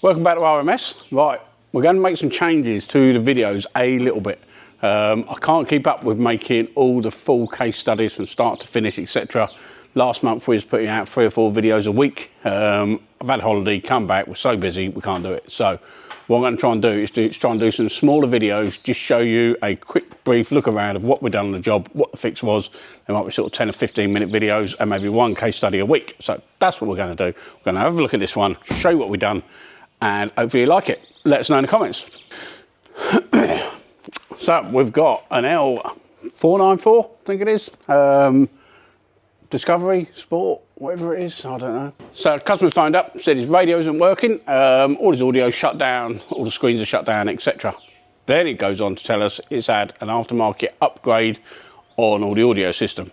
Welcome back to RMS. Right, we're going to make some changes to the videos a little bit. I can't keep up with making all the full case studies from start to finish, etc. Last month we was putting out 3 or 4 videos a week. I've had a holiday, come back, we're so busy we can't do it. So what I'm going to try and do is try and do some smaller videos, just show you a quick brief look around of what we've done on the job, what the fix was. There might be sort of 10 or 15 minute videos and maybe 1 case study a week. So that's what we're going to do. We're going to have a look at this one, show you what we've done, and hopefully you like it. Let us know in the comments. So we've got an L494, I think it is. Discovery, Sport, whatever it is, I don't know. So the customer phoned up, said his radio isn't working, all his audio shut down, all the screens are shut down, etc. Then it goes on to tell us it's had an aftermarket upgrade on all the audio system.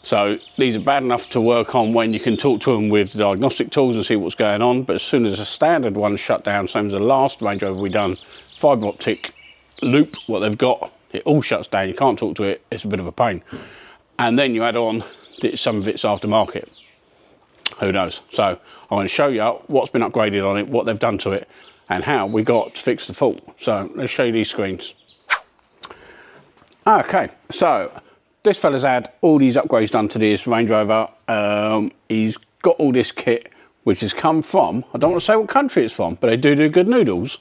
So these are bad enough to work on when you can talk to them with the diagnostic tools and see what's going on, but as soon as a standard one shut down, same as the last Range Rover we done, fibre optic loop, what they've got, it all shuts down, you can't talk to it, it's a bit of a pain. And then you add on some of it's aftermarket, who knows. So I'm going to show you what's been upgraded on it, what they've done to it, and how we got to fix the fault. So let's show you these screens. Okay, so this fella's had all these upgrades done to this Range Rover. He's got all this kit, which has come from, I don't want to say what country it's from, but they do good noodles.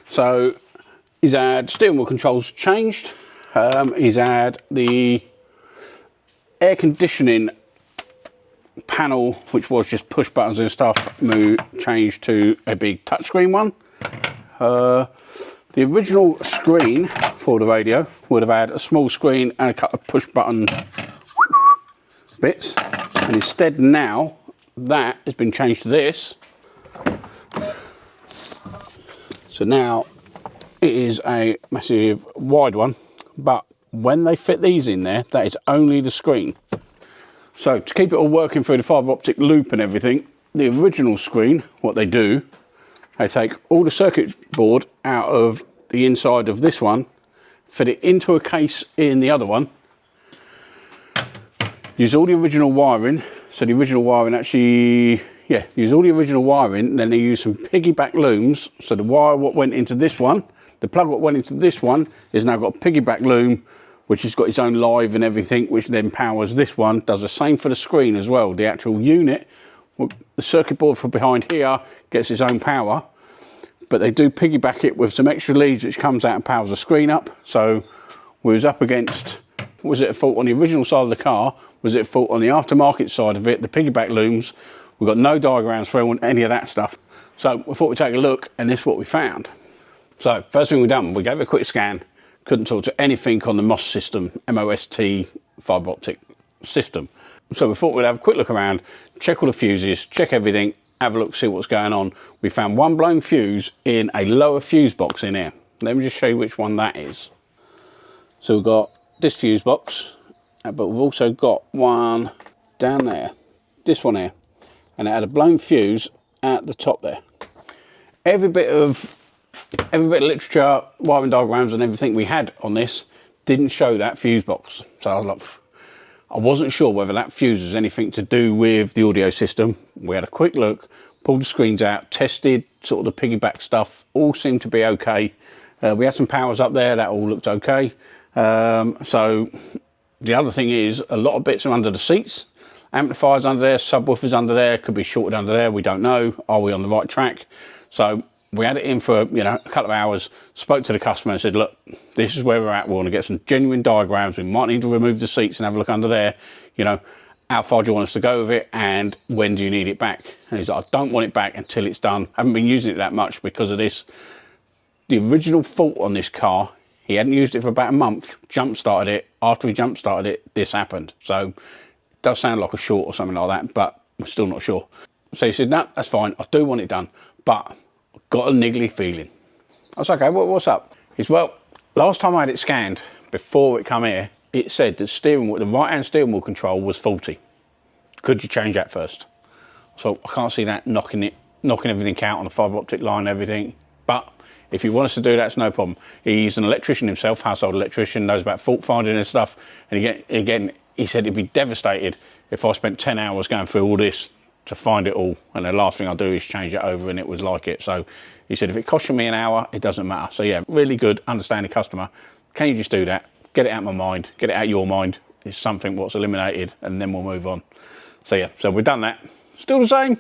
So he's had steering wheel controls changed. He's had the air conditioning panel, which was just push buttons and stuff, changed to a big touchscreen one. The original screen for the radio would have had a small screen and a couple of push button bits, and instead now that has been changed to this. So now it is a massive wide one, but when they fit these in there, that is only the screen. So to keep it all working through the fibre optic loop and everything, the original screen, what they do, they take all the circuit board out of the inside of this one, fit it into a case in the other one, use all the original wiring. So the original wiring actually, yeah, use all the original wiring, then they use some piggyback looms. So the wire what went into this one, the plug what went into this one is now got a piggyback loom, which has got its own live and everything, which then powers this one. Does the same for the screen as well. The actual unit, the circuit board from behind here gets its own power, but they do piggyback it with some extra leads which comes out and powers the screen up. So we was up against, was it a fault on the original side of the car? Was it a fault on the aftermarket side of it? The piggyback looms, we've got no diagrams for any of that stuff. So we thought we'd take a look, and this is what we found. So first thing we done, we gave it a quick scan. Couldn't talk to anything on the MOS system, MOST fibre optic system. So we thought we'd have a quick look around, check all the fuses, check everything, have a look, see what's going on. We found one blown fuse in a lower fuse box in here. Let me just show you which one that is. So we've got this fuse box, but we've also got one down there, this one here, and it had a blown fuse at the top there. Every bit of literature, wiring diagrams and everything we had on this didn't show that fuse box. So I was like, I wasn't sure whether that fuse was anything to do with the audio system. We had a quick look, pulled the screens out, tested sort of the piggyback stuff, all seemed to be okay. We had some powers up there, that all looked okay. So the other thing is a lot of bits are under the seats, amplifiers under there, subwoofers under there, could be shorted under there, we don't know. Are we on the right track? So we had it in for, you know, a couple of hours, spoke to the customer and said, look, this is where we're at. We want to get some genuine diagrams. We might need to remove the seats and have a look under there. You know, how far do you want us to go with it? And when do you need it back? And he's like, I don't want it back until it's done. I haven't been using it that much because of this. The original fault on this car, he hadn't used it for about a month, jump started it. After he jump started it, this happened. So it does sound like a short or something like that, but we're still not sure. So he said, no, that's fine. I do want it done, but got a niggly feeling. I was like, okay, what's up? He's, well, last time I had it scanned, before it come here, it said that steering wheel, the right-hand steering wheel control was faulty. Could you change that first? So I can't see that knocking everything out on the fibre optic line and everything. But if you want us to do that, it's no problem. He's an electrician himself, household electrician, knows about fault finding and stuff. And again, he said he'd be devastated if I spent 10 hours going through all this to find it all, and the last thing I do is change it over, and it was like it. So he said, if it costs me an hour, it doesn't matter. So yeah, really good, understanding customer. Can you just do that? Get it out of my mind, get it out of your mind. It's something what's eliminated, and then we'll move on. So yeah, so we've done that. Still the same,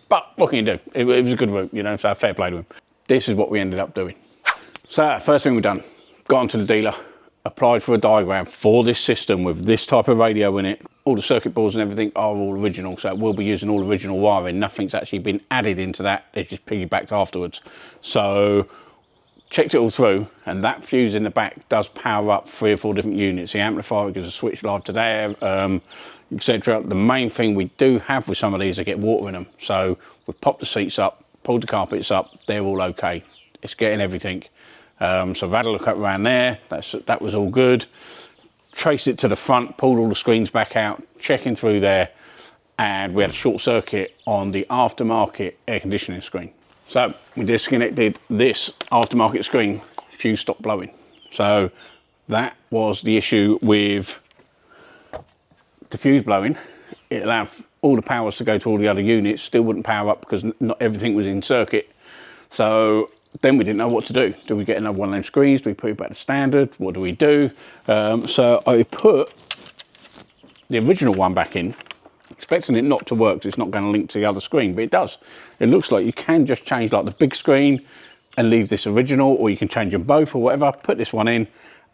but what can you do? It was a good route, you know, so fair play to him. This is what we ended up doing. So first thing we've done, got onto the dealer, applied for a diagram for this system with this type of radio in it. All the circuit boards and everything are all original, so we'll be using all original wiring. Nothing's actually been added into that, it's just piggybacked afterwards. So checked it all through, and that fuse in the back does power up 3 or 4 different units. The amplifier gives a switch live to there, etc. The main thing we do have with some of these, they get water in them. So we've popped the seats up, pulled the carpets up, they're all okay. It's getting everything. So I've had a look up around there, that was all good. Traced it to the front, pulled all the screens back out, checking through there, and we had a short circuit on the aftermarket air conditioning screen. So we disconnected this aftermarket screen, fuse stopped blowing. So that was the issue with the fuse blowing. It allowed all the powers to go to all the other units, still wouldn't power up because not everything was in circuit. So then we didn't know what to do. Do we get another one of them screens? Do we put it back to standard? What do we do? So I put the original one back in, expecting it not to work because it's not going to link to the other screen, but it does. It looks like you can just change like the big screen and leave this original, or you can change them both or whatever. Put this one in,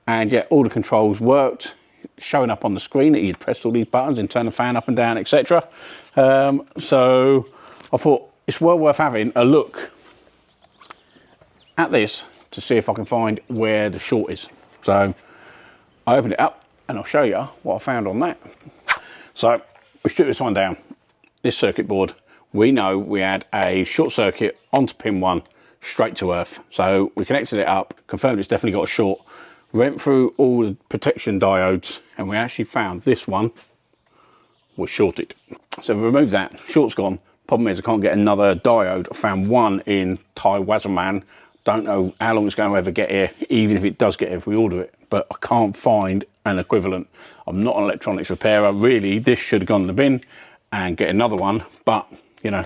and yeah, all the controls worked, showing up on the screen that you'd press all these buttons and turn the fan up and down, etc. So I thought it's well worth having a look at this to see if I can find where the short is. So I opened it up and I'll show you what I found on that. So we stripped this one down, this circuit board. We know we had a short circuit onto pin 1 straight to earth. So we connected it up, confirmed it's definitely got a short, went through all the protection diodes, and we actually found this one was shorted. So we removed that, short's gone. Problem is I can't get another diode. I found one in Taiwan. Don't know how long it's going to ever get here, even if it does get here if we order it, but I can't find an equivalent. I'm not an electronics repairer. Really, this should have gone in the bin and get another one, but you know.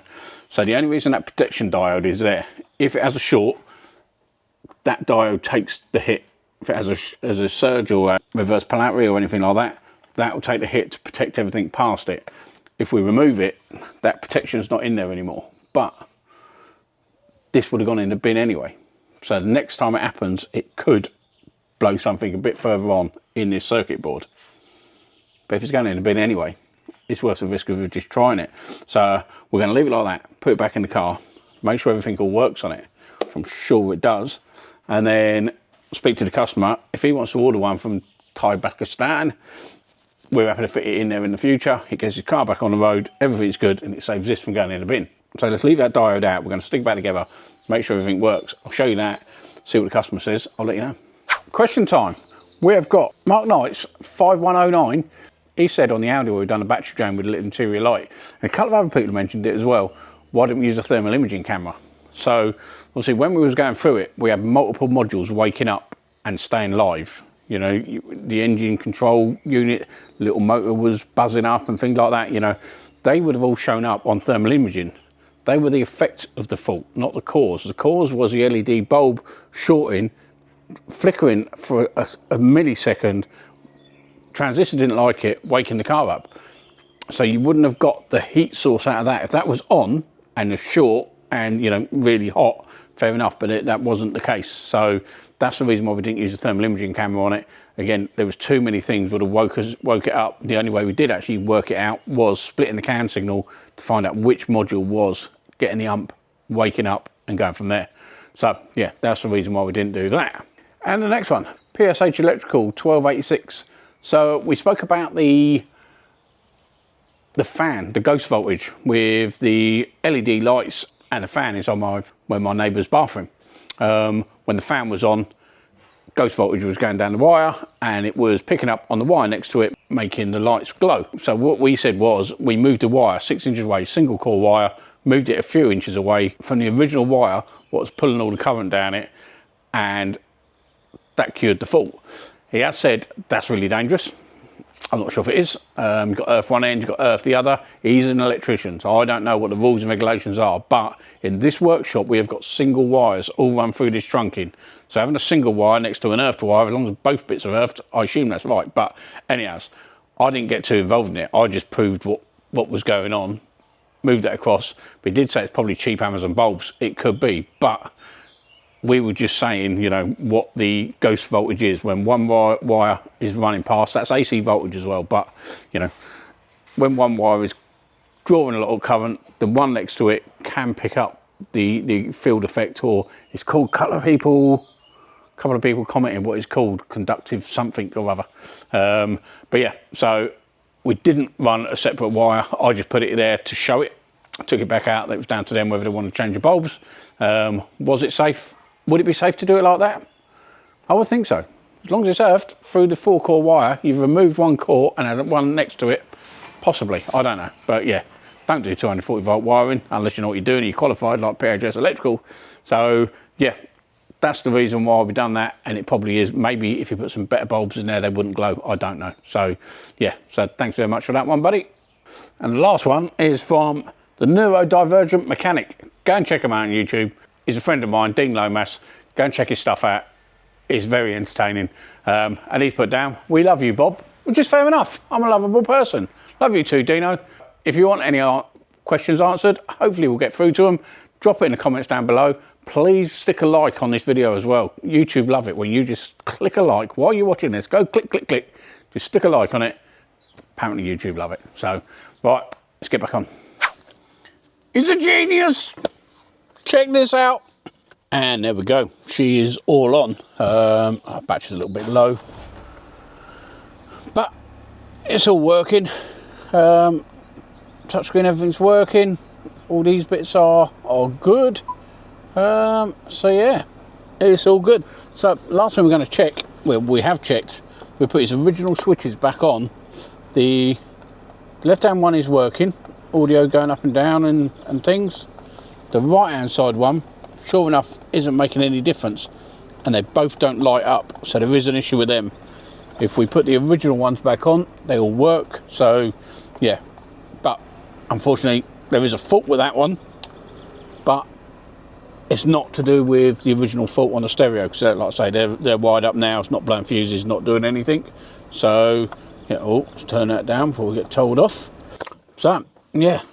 So the only reason that protection diode is there, if it has a short, that diode takes the hit. If it has a surge or a reverse polarity or anything like that, that will take the hit to protect everything past it. If we remove it, that protection's not in there anymore, but this would have gone in the bin anyway. So the next time it happens, it could blow something a bit further on in this circuit board. But if it's going in the bin anyway, it's worth the risk of just trying it. So we're going to leave it like that, put it back in the car, make sure everything all works on it, which I'm sure it does, and then speak to the customer. If he wants to order one from Pakistan, we're happy to fit it in there in the future. It gets his car back on the road, everything's good, and it saves this from going in the bin. So let's leave that diode out. We're going to stick it back together, make sure everything works. I'll show you that, see what the customer says. I'll let you know. Question time. We have got Mark Knight's 5109. He said on the Audi we've done a battery drain with a little interior light. And a couple of other people mentioned it as well. Why didn't we use a thermal imaging camera? So obviously when we was going through it, we had multiple modules waking up and staying live. You know, the engine control unit, little motor was buzzing up and things like that. You know, they would have all shown up on thermal imaging. They were the effect of the fault, not the cause. The cause was the LED bulb shorting, flickering for a millisecond. Transistor didn't like it, waking the car up. So you wouldn't have got the heat source out of that. If that was on and the short and, you know, really hot, fair enough, but that wasn't the case. So that's the reason why we didn't use a thermal imaging camera on it. Again, there was too many things that would have woke it up. The only way we did actually work it out was splitting the CAN signal to find out which module was getting the ump, waking up, and going from there. So yeah, that's the reason why we didn't do that. And the next one, PSH Electrical 1286. So we spoke about the fan, the ghost voltage with the LED lights, and the fan is on my neighbour's bathroom. When the fan was on, ghost voltage was going down the wire and it was picking up on the wire next to it, making the lights glow. So what we said was we moved the wire 6 inches away, single core wire, moved it a few inches away from the original wire, what was pulling all the current down it, and that cured the fault. He has said that's really dangerous. I'm not sure if it is. You've got earth one end, you've got earth the other. He's an electrician, so I don't know what the rules and regulations are. But in this workshop, we have got single wires all run through this trunking. So having a single wire next to an earthed wire, as long as both bits are earthed, I assume that's right. But anyhow, I didn't get too involved in it. I just proved what was going on, moved it across. We did say it's probably cheap Amazon bulbs. It could be, but we were just saying, you know, what the ghost voltage is when one wire is running past. That's AC voltage as well, but you know, when one wire is drawing a lot of current, the one next to it can pick up the field effect, or it's called, a couple of people commenting what it's called, conductive something or other. But yeah, so we didn't run a separate wire. I just put it there to show it. I took it back out. It was down to them whether they want to change the bulbs. Was it safe? Would it be safe to do it like that? I would think so. As long as it's earthed through the 4-core wire, you've removed one core and added one next to it, possibly. I don't know. But yeah, don't do 240 volt wiring unless you know what you're doing. You're qualified like PHS Electrical. So yeah, that's the reason why we've done that. And it probably is, maybe if you put some better bulbs in there, they wouldn't glow. I don't know. So yeah, so thanks very much for that one, buddy. And the last one is from the Neurodivergent Mechanic. Go and check him out on YouTube. He's a friend of mine, Dean Lomas. Go and check his stuff out. It's very entertaining. And he's put down, "We love you, Bob," which is fair enough. I'm a lovable person. Love you too, Dino. If you want any questions answered, hopefully we'll get through to them. Drop it in the comments down below. Please stick a like on this video as well. YouTube love it when you just click a like while you're watching this. Go click, click, click. Just stick a like on it. Apparently YouTube love it. So, right, let's get back on. He's a genius. Check this out. And there we go. She is all on. Our battery's a little bit low, but it's all working. Touchscreen, everything's working. All these bits are good. So yeah, it's all good. So last time we're going to check, well, we have checked. We put his original switches back on. The left-hand one is working. Audio going up and down and things. The right-hand side one, sure enough, isn't making any difference, and they both don't light up, so there is an issue with them. If we put the original ones back on, they all work. So yeah, but unfortunately there is a fault with that one, but it's not to do with the original fault on the stereo, because like I say, they're wired up now. It's not blowing fuses, not doing anything. So yeah, let's turn that down before we get told off. So yeah,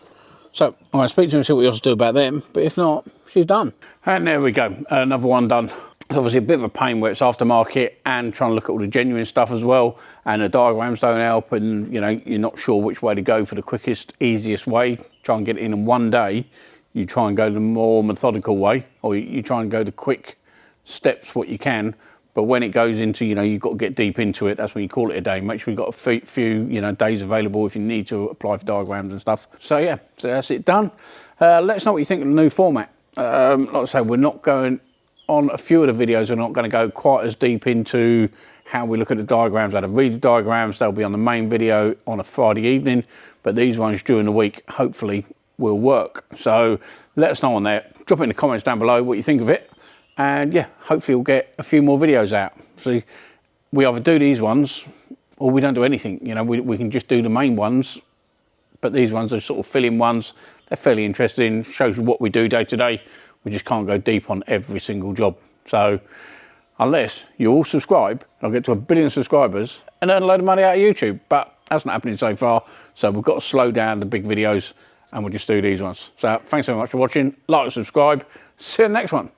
so I'm going to speak to him and see what he wants to do about them, but if not, she's done. And there we go, another one done. It's obviously a bit of a pain where it's aftermarket and trying to look at all the genuine stuff as well, and the diagrams don't help, and you know, you're not sure which way to go for the quickest, easiest way. Try and get it in one day. You try and go the more methodical way, or you try and go the quick steps what you can. But when it goes into, you know, you've got to get deep into it, that's when you call it a day. Make sure you've got a few, you know, days available if you need to apply for diagrams and stuff. So yeah, so that's it done. Let us know what you think of the new format. Like I say, we're not going on a few of the videos, we're not going to go quite as deep into how we look at the diagrams, how to read the diagrams. They'll be on the main video on a Friday evening, but these ones during the week hopefully will work. So let us know on there. Drop it in the comments down below what you think of it. And yeah, hopefully we'll get a few more videos out. So we either do these ones or we don't do anything. You know, we can just do the main ones, but these ones are sort of fill-in ones. They're fairly interesting, shows you what we do day to day. We just can't go deep on every single job. So unless you all subscribe, I'll get to 1 billion subscribers and earn a load of money out of YouTube. But that's not happening so far. So we've got to slow down the big videos and we'll just do these ones. So thanks so much for watching. Like and subscribe. See you in the next one.